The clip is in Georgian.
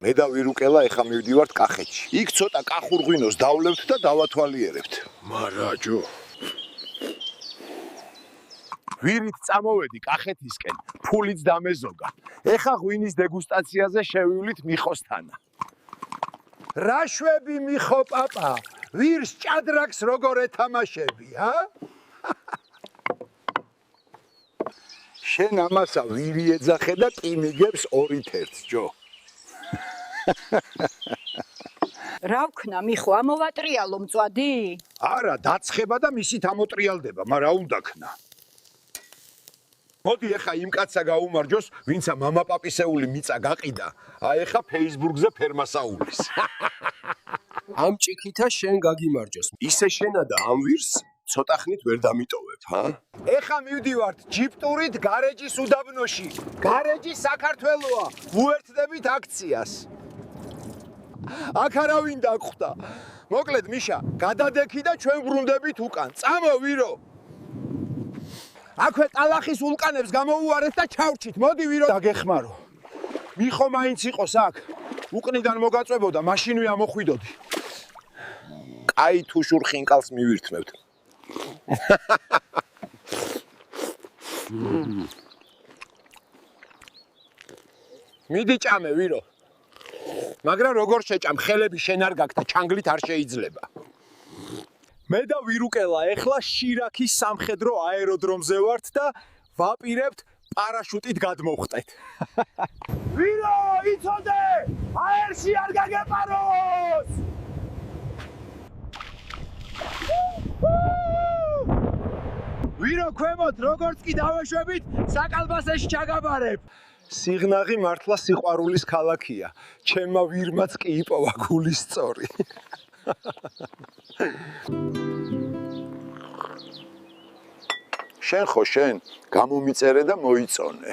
მე და ვირუკელა ეხა მივდივართ კახეთში. იქ ცოტა კახურ ღვინოს დავლევთ და დავათვალიერებთ. მარაჯო. ვირით წამოვედი კახეთისკენ, ფულიც დამეზოგა. ეხა ღვინის დეგუსტაციაზე შევივლით მიხოსთანა. რა შვები მიხო პაპა? ვირს ჭადრაკს როგორ ეთამაშები, ჰა? შენ ამასა ვირი ეძახე და კი მიგებს 2/1, ჯო. რა ვქნა, მიხო, ამოვატრიალო მწვადი? არა, დაცხება და მისით ამოტრიალდება, მაგრამ უნდა ქნა. მოდი ეხა იმ კაცსა გაუმარჯოს, ვინცა მამაპაპისეული მიწა გაყიდა, აი ეხა Facebook-ზე ფერმასაულის. ამ ჭიქითა შენ გაგიმარჯოს. ისე შენა და ამ ვირს ცოტა ხნით ვერ დამიტოვებ, ჰა? ეხა მივდივართ ჯიპტურით გარეჯის უდაბნოში. გარეჯი საქართველოა. ვუერთდებით აქციას. აქ არავინ დაგხვდა. მოკლედ მიშა, გადადექი და ჩვენ ბრუნდებით უკან. წამო ვირო. აქვე ტალახის ვულკანებს გამოუარეთ და ჩავრჩით. მოდი ვირო დაგეხმარო. მიხო მაინც იყოს აქ. უკნიდან მოგაწვებოდა, მაშინვე ამოხვიდოდი. კაი თუ შურხინკალს მივირთმევთ. მიდი ჭამე ვირო. მაგრამ როგორ შეჭამ, ხელები შენ არ გაქვს და ჩანგლით არ შეიძლება. მე და ვირუკელა ეხლა შირაქის სამხედრო აეროდრომზე ვართ და ვაპირებთ პარაშუტით გადმოვხტეთ. ვირო, იცოდე! აერში არ გაგეპაროს! ვირო, ქვემოთ, როგორც კი დავეშვებით, საკალბასეში ჩაგაბარებ. სიღნაღი მართლა სიყვარულის ქალაქია. ჩემმა ვირმაც კი იპოვა გულისწორი. შენ გამომიწერე და მოიწონე.